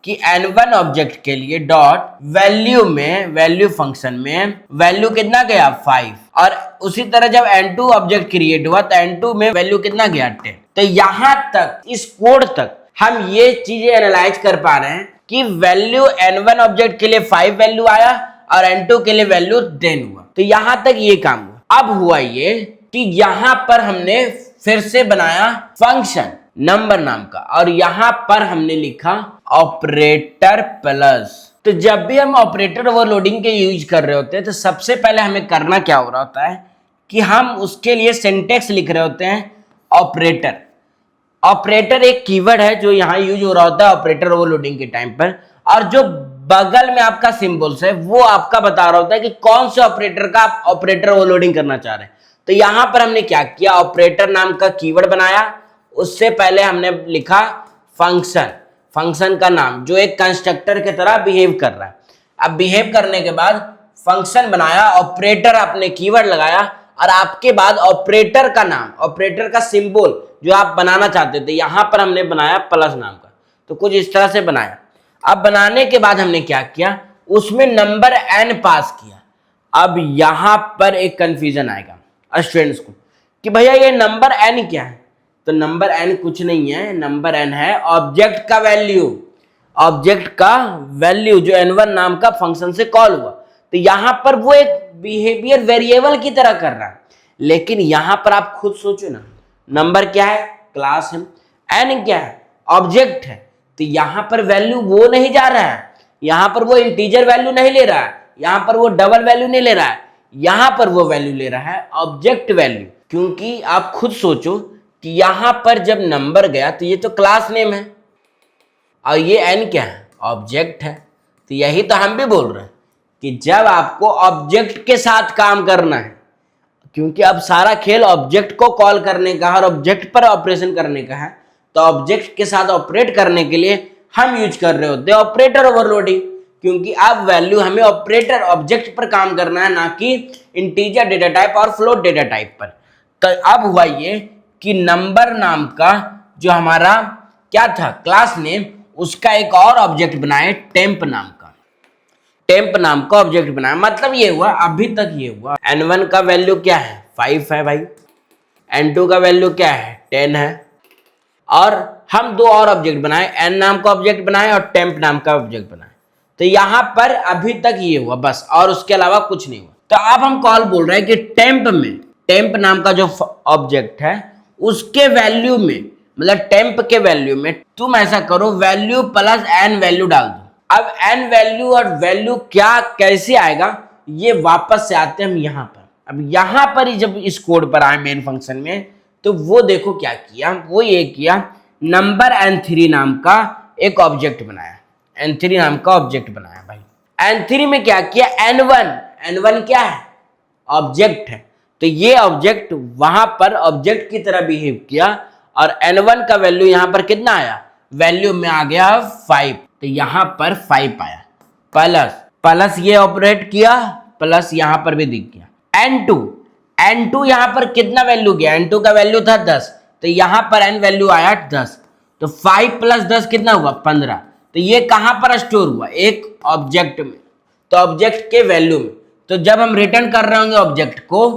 कि n1 ऑब्जेक्ट के लिए डॉट वैल्यू फंक्शन में वैल्यू कितना गया 5, और उसी तरह जब n2 ऑब्जेक्ट क्रिएट हुआ तो n2 में वैल्यू कितना गया 10। तो यहां तक इस कोड तक हम ये चीजें एनालाइज कर पा रहे हैं कि वैल्यू n1 ऑब्जेक्ट के लिए 5 वैल्यू आया और n2 के लिए वैल्यू 10 हुआ। तो यहां तक ये काम हुआ। अब हुआ ये कि यहां पर हमने फिर से बनाया फंक्शन नंबर नाम का, और यहां पर हमने लिखा ऑपरेटर प्लस। तो जब भी हम ऑपरेटर ओवरलोडिंग के यूज कर रहे होते हैं तो सबसे पहले हमें करना क्या हो रहा होता है कि हम उसके लिए सिंटेक्स लिख रहे होते हैं ऑपरेटर। ऑपरेटर एक कीवर्ड है जो यहाँ यूज हो रहा होता है ऑपरेटर ओवरलोडिंग के टाइम पर, और जो बगल में आपका सिंबल्स है वो आपका बता रहा होता है कि कौन से ऑपरेटर का आप ऑपरेटर ओवरलोडिंग करना चाह रहे हैं। तो यहां पर हमने क्या किया, ऑपरेटर नाम का कीवर्ड बनाया, उससे पहले हमने लिखा फंक्शन का नाम जो एक कंस्ट्रक्टर की तरह बिहेव कर रहा है। अब बिहेव करने के बाद फंक्शन बनाया, ऑपरेटर आपने कीवर्ड लगाया, और आपके बाद ऑपरेटर का नाम, ऑपरेटर का सिंबल जो आप बनाना चाहते थे यहां पर हमने बनाया प्लस नाम का। तो कुछ इस तरह से बनाया। अब बनाने के बाद हमने क्या किया, उसमें नंबर n पास किया। अब यहां पर एक कंफ्यूजन आएगा स्टूडेंट्स को कि भैया ये नंबर n क्या है। तो नंबर n कुछ नहीं है, नंबर n है ऑब्जेक्ट का वैल्यू जो n1 नाम का फंक्शन से कॉल हुआ। तो यहां पर वो एक बिहेवियर वेरिएबल की तरह कर रहा है, लेकिन यहां पर आप खुद सोचो ना, नंबर क्या है, क्लास है, n क्या है, ऑब्जेक्ट है। तो यहां पर वैल्यू वो नहीं जा रहा है, यहां पर वो इंटीजर वैल्यू नहीं ले रहा है, यहां पर वो डबल वैल्यू नहीं ले रहा है, यहां पर वो वैल्यू ले रहा है ऑब्जेक्ट वैल्यू। क्योंकि आप खुद सोचो कि यहां पर जब नंबर गया तो ये तो क्लास नेम है और ये n क्या है, ऑब्जेक्ट है। तो यही तो हम भी बोल रहे हैं कि जब आपको ऑब्जेक्ट के साथ काम करना है, क्योंकि अब सारा खेल ऑब्जेक्ट को कॉल करने का और ऑब्जेक्ट पर ऑपरेशन करने का है, तो ऑब्जेक्ट के साथ ऑपरेट करने के लिए हम यूज कर रहे होते हैं ऑपरेटर ओवरलोडिंग। क्योंकि अब वैल्यू हमें ऑपरेटर ऑब्जेक्ट पर काम करना है, ना कि इंटीजर डेटा टाइप और फ्लोट डेटा टाइप पर। तो अब हुआ ये कि नंबर नाम का जो हमारा क्या था क्लास नेम, उसका एक और ऑब्जेक्ट बनाए टेम्प नाम का ऑब्जेक्ट बनाया। मतलब ये हुआ, अभी तक ये हुआ n1 का वैल्यू क्या है 5 है भाई, n2 का वैल्यू क्या है 10 है, और हम दो और ऑब्जेक्ट बनाए, n नाम का ऑब्जेक्ट बनाए और टेम्प नाम का ऑब्जेक्ट बनाए। तो यहां पर अभी तक ये हुआ बस, और उसके अलावा कुछ नहीं हुआ। तो अब हम कॉल बोल रहे हैं कि टेम्प नाम का जो ऑब्जेक्ट है उसके वैल्यू में, मतलब टेम्प के वैल्यू में तुम ऐसा करो वैल्यू प्लस n वैल्यू डाल दो। अब n वैल्यू और वैल्यू क्या कैसे आएगा, ये वापस से आते हैं हम यहाँ पर। अब यहाँ पर ही जब इस कोड पर आए मेन फंक्शन में, तो वो देखो क्या किया, वो ये किया नंबर n3 नाम का एक ऑब्जेक्ट बनाया, n3 नाम का ऑब्जेक्ट बनाया भाई। n3 में क्या किया, n1 क्या है, ऑब्जेक्ट है। तो ये ऑब्जेक्ट वहां पर ऑब्जेक्ट की तरह बिहेव किया, और n1 का वैल्यू यहां पर कितना आया, वैल्यू में आ गया 5। तो यहां पर 5 आया, प्लस ये ऑपरेट किया, प्लस यहां पर भी दिख गया। n2 यहां पर कितना वैल्यू गया, n2 का वैल्यू था 10, तो यहां पर n वैल्यू आया 10। तो 5 + 10 कितना हुआ 15। तो ये कहां पर स्टोर हुआ, एक ऑब्जेक्ट में, तो ऑब्जेक्ट के वैल्यू में। तो जब हम रिटर्न कर रहे होंगे ऑब्जेक्ट को,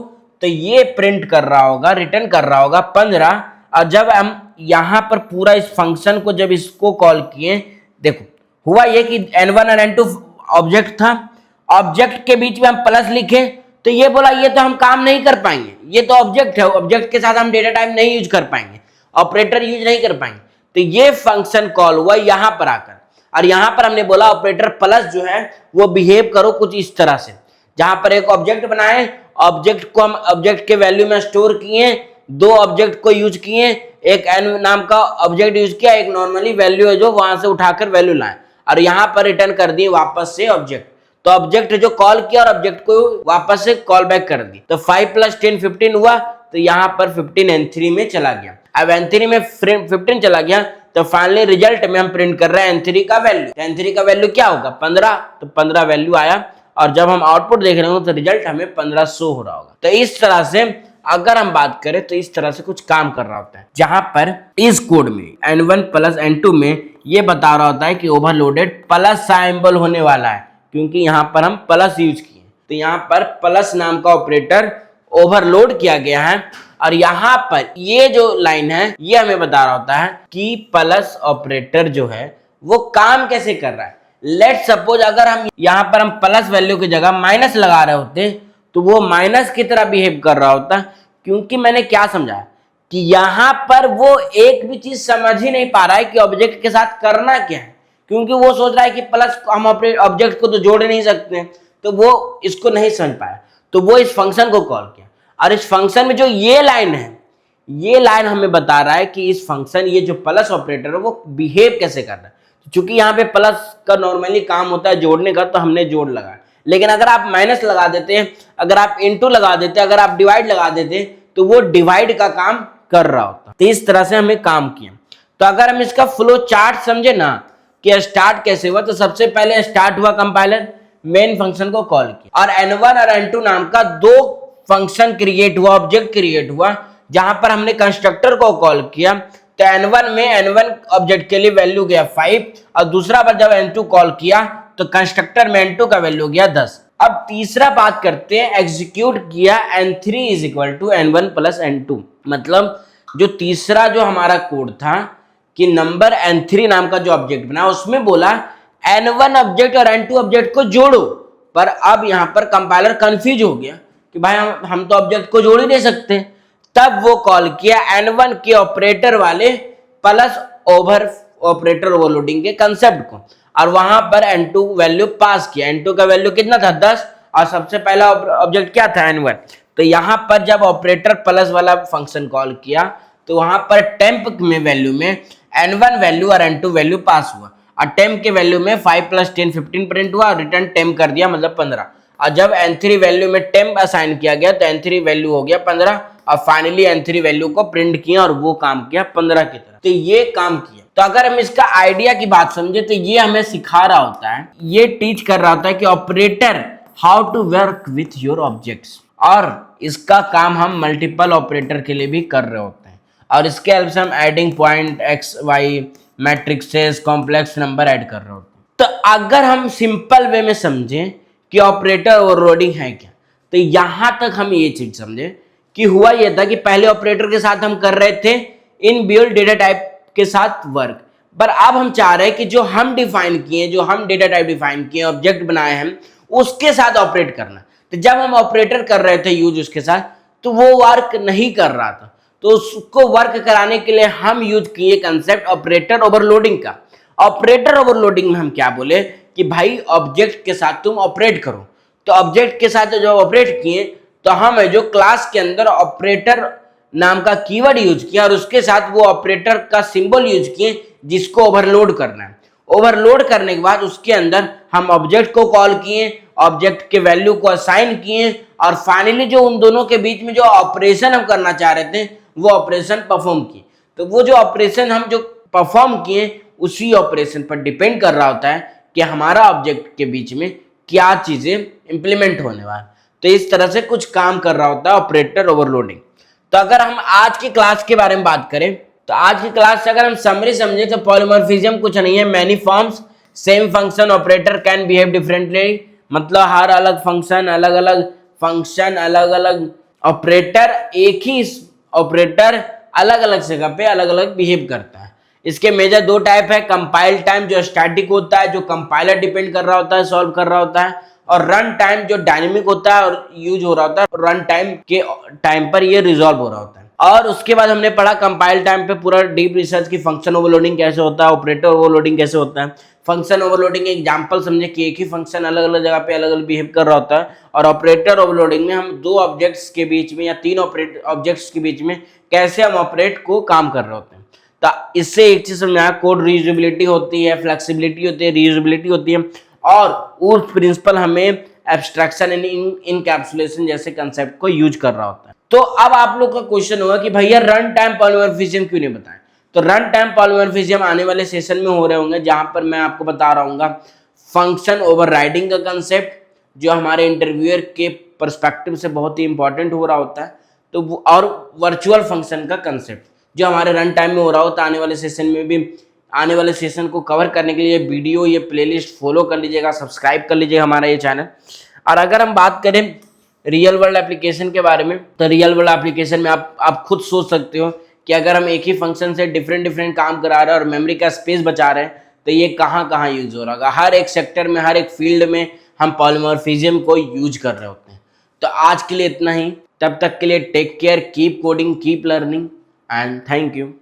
तो ये प्रिंट कर रहा होगा, रिटर्न कर रहा होगा 15। और जब हम यहां पर पूरा इस फंक्शन को जब इसको कॉल किए, देखो हुआ ये कि n1 और n2 ऑब्जेक्ट था, ऑब्जेक्ट के बीच में हम प्लस लिखे, तो ये बोला ये तो हम काम नहीं कर पाएंगे, ये तो ऑब्जेक्ट है, ऑब्जेक्ट के साथ हम डेटा टाइप नहीं यूज कर पाएंगे, ऑपरेटर यूज नहीं कर पाएंगे। तो ये फंक्शन कॉल हुआ यहां पर आकर, और यहां पर हमने बोला ऑपरेटर प्लस जो है वो बिहेव करो कुछ इस तरह से, जहां पर एक ऑब्जेक्ट बनाए, ऑब्जेक्ट को हम ऑब्जेक्ट के वैल्यू में स्टोर किए, दो ऑब्जेक्ट को यूज किए, एक n नाम का ऑब्जेक्ट यूज किया, एक नॉर्मली वैल्यू है जो वहां से उठाकर वैल्यू लाए, और यहां पर रिटर्न कर दिए वापस से ऑब्जेक्ट। तो ऑब्जेक्ट जो कॉल किया और ऑब्जेक्ट को वापस से कॉल बैक कर दी। तो 5 + 10 15 हुआ, तो यहां पर 15 n3 में चला गया। अब n3 में 15 चला गया, तो फाइनली रिजल्ट में हम प्रिंट कर रहे हैं n3 का वैल्यू। तो n3 का वैल्यू क्या होगा 15, तो 15 वैल्यू आया, और जब हम आउटपुट देख रहे हो तो रिजल्ट हमें 15 शो हो रहा होगा। तो इस तरह से अगर हम बात करें तो इस तरह से कुछ काम कर रहा होता है, जहां पर इस कोड में n1 प्लस n2 में ये बता रहा होता है कि ओवरलोडेड प्लस सिंबल होने वाला है, क्योंकि यहाँ पर हम प्लस यूज किए, तो यहाँ पर प्लस नाम का ऑपरेटर ओवरलोड किया गया है। और यहाँ पर ये जो लाइन है ये हमें बता रहा होता है कि प्लस ऑपरेटर जो है वो काम कैसे कर रहा है। लेट सपोज अगर हम यहाँ पर हम प्लस वैल्यू की जगह माइनस लगा रहे होते तो वो माइनस की तरह बिहेव कर रहा होता, क्योंकि मैंने क्या समझा कि यहाँ पर वो एक भी चीज समझ ही नहीं पा रहा है कि ऑब्जेक्ट के साथ करना क्या है, क्योंकि वो सोच रहा है कि प्लस हम ऑब्जेक्ट को तो जोड़ नहीं सकते, तो वो इसको नहीं समझ पाया, तो वो इस फंक्शन को कॉल किया। और इस फंक्शन में जो ये लाइन है, ये लाइन हमें बता रहा है कि इस फंक्शन ये जो प्लस ऑपरेटर है वो बिहेव कैसे कर रहा है। चूंकि यहाँ पे प्लस का नॉर्मली काम होता है जोड़ने का, तो हमने जोड़ लगाया, लेकिन अगर आप माइनस लगा देते हैं, अगर आप इनटू लगा देते, अगर आप डिवाइड लगा देते, तो वो डिवाइड का काम कर रहा होता। तो इस तरह से हमें काम किया। तो अगर हम इसका फ्लो चार्ट समझे ना कि स्टार्ट कैसे हुआ, तो सबसे पहले स्टार्ट हुआ कंपाइलर मेन फंक्शन को कॉल किया और n1 और n2 नाम का दो फंक्शन क्रिएट हुआ, ऑब्जेक्ट क्रिएट हुआ, जहां पर हमने कंस्ट्रक्टर को कॉल किया। तो n1 में n1 ऑब्जेक्ट के लिए वैल्यू गया 5 और दूसरा बार जब n2 कॉल किया तो कंस्ट्रक्टर में n2 का वैल्यू गया 10। अब तीसरा बात करते हैं, एग्जीक्यूट किया n3 is equal to n1 plus n2। मतलब जो तीसरा जो हमारा कोड था कि नंबर n3 नाम का जो ऑब्जेक्ट बना उसमें बोला n1 ऑब्जेक्ट और n2 ऑब्जेक्ट को जोड़ो, पर अब यहां पर कंपाइलर कंफ्यूज हो गया कि भाई हम तो ऑब्जेक्ट को जोड़ ही नहीं सकते। तब वो कॉल किया n1 के ऑपरेटर वाले प्लस ऑपरेटर ओवरलोडिंग के कंसेप्ट को, और वहां पर n2 वैल्यू पास किया। n2 का वैल्यू कितना था 10 और सबसे पहला ऑब्जेक्ट क्या था n1। तो यहां पर जब ऑपरेटर प्लस वाला फंक्शन कॉल किया तो वहां पर टेम्प में वैल्यू में n1 वैल्यू और n2 वैल्यू पास हुआ, और टेम्प के वैल्यू में 5 प्लस 10 15 प्रिंट हुआ और रिटर्न टेम्प कर दिया, मतलब 15। और जब n3 वैल्यू में टेम्प असाइन किया गया तो n3 वैल्यू हो गया 15 और फाइनली n3 वैल्यू को प्रिंट किया और वो काम किया 15 की तरह। तो ये काम किया। तो अगर हम इसका आइडिया की बात समझे तो ये हमें सिखा रहा होता है, ये टीच कर रहा होता है कि operator how to work with your objects, और इसका काम हम मल्टीपल ऑपरेटर के लिए भी कर रहे होते हैं, और इसके हेल्प से हम adding point X Y matrixes complex number add कर रहे होते हैं। तो अगर हम सिंपल वे में समझें कि ऑपरेटर ओवरलोडिंग है क्या, तो यहां तक हम ये चीज समझे कि हुआ ये था कि पहले ऑपरेटर के साथ हम कर रहे थे इन बिल्ट डेटा टाइप के साथ वर्क, पर अब हम चाह रहे हैं कि जो हम डिफाइन किए, जो हम डेटा टाइप डिफाइन किए, ऑब्जेक्ट बनाए हैं, उसके साथ ऑपरेट करना। तो जब हम ऑपरेटर कर रहे थे यूज उसके साथ, तो वो वर्क नहीं कर रहा था, तो उसको वर्क कराने के लिए हम यूज किए कंसेप्ट ऑपरेटर ओवरलोडिंग का। ऑपरेटर ओवरलोडिंग में हम क्या बोले कि भाई ऑब्जेक्ट के साथ तुम ऑपरेट करो। तो ऑब्जेक्ट के साथ जो ऑपरेट किए तो हम जो क्लास के अंदर ऑपरेटर नाम का कीवर्ड यूज किया और उसके साथ वो ऑपरेटर का सिंबल यूज किए जिसको ओवरलोड करना है। ओवरलोड करने के बाद उसके अंदर हम ऑब्जेक्ट को कॉल किए, ऑब्जेक्ट के वैल्यू को असाइन किए, और फाइनली जो उन दोनों के बीच में जो ऑपरेशन हम करना चाह रहे थे वो ऑपरेशन परफॉर्म किए। तो वो जो ऑपरेशन हम जो परफॉर्म किए उसी ऑपरेशन पर डिपेंड कर रहा होता है कि हमारा ऑब्जेक्ट के बीच में क्या चीजें इंप्लीमेंट होने वाला। तो इस तरह से कुछ काम कर रहा होता है ऑपरेटर ओवरलोडिंग। तो अगर हम आज की क्लास के बारे में बात करें तो आज की क्लास से अगर हम समरी समझे तो पॉलीमॉर्फिज्म कुछ नहीं है, many forms same function operator can behave differently. मतलब हर अलग फंक्शन अलग अलग ऑपरेटर, एक ही ऑपरेटर अलग अलग जगह पे अलग अलग बिहेव करता है। इसके मेजर दो टाइप है, कंपाइल टाइम जो स्टैटिक होता है, जो कंपाइलर डिपेंड कर रहा होता है, सॉल्व कर रहा होता है, और रन टाइम जो डायनेमिक होता है और यूज हो रहा होता है, रन टाइम के टाइम पर ये रिजॉल्व हो रहा होता है। और उसके बाद हमने पढ़ा कंपाइल टाइम पे पूरा डीप रिसर्च की फंक्शन ओवरलोडिंग कैसे होता है, ऑपरेटर ओवरलोडिंग कैसे होता है। फंक्शन ओवरलोडिंग एग्जांपल समझे कि एक ही फंक्शन अलग अलग जगह पे अलग अलग बिहेव कर रहा होता है, और ऑपरेटर ओवरलोडिंग में हम दो ऑब्जेक्ट्स के बीच में या तीन ऑब्जेक्ट्स के बीच में कैसे हम ऑपरेट को काम कर रहे होते हैं। तो इससे एक चीज समझाया, कोड रीयूजेबिलिटी होती है, फ्लेक्सिबिलिटी होती है, रीयूजेबिलिटी होती है, और उस प्रिंसिपल हमें एब्स्ट्रैक्शन एंड इनकैप्सुलेशन जैसे कंसेप्ट को यूज कर रहा होता है। तो अब आप लोग का क्वेश्चन होगा कि भैया रन टाइम पॉलीमॉर्फिज्म क्यों नहीं बताएं। तो रन टाइम पॉलीमॉर्फिज्म आने वाले सेशन में हो रहे होंगे, जहां पर मैं आपको बता रहा हूँ फंक्शन ओवरराइडिंग का कंसेप्ट, जो हमारे इंटरव्यूअर के पर्सपेक्टिव से बहुत ही इंपॉर्टेंट हो रहा होता है। तो और वर्चुअल फंक्शन का कंसेप्ट जो हमारे रन टाइम में हो रहा होता, आने वाले सेशन में भी, आने वाले सेशन को कवर करने के लिए वीडियो, ये प्लेलिस्ट फॉलो कर लीजिएगा, सब्सक्राइब कर लीजिएगा हमारा ये चैनल। और अगर हम बात करें रियल वर्ल्ड एप्लीकेशन के बारे में, तो रियल वर्ल्ड एप्लीकेशन में आप खुद सोच सकते हो कि अगर हम एक ही फंक्शन से डिफरेंट काम करा रहे हैं और मेमोरी का स्पेस बचा रहे हैं, तो ये कहाँ कहाँ यूज हो रहा है। हर एक सेक्टर में, हर एक फील्ड में हम पॉलीमॉर्फिज्म को यूज कर रहे होते हैं। तो आज के लिए इतना ही, तब तक के लिए take care, keep coding, keep learning and thank you.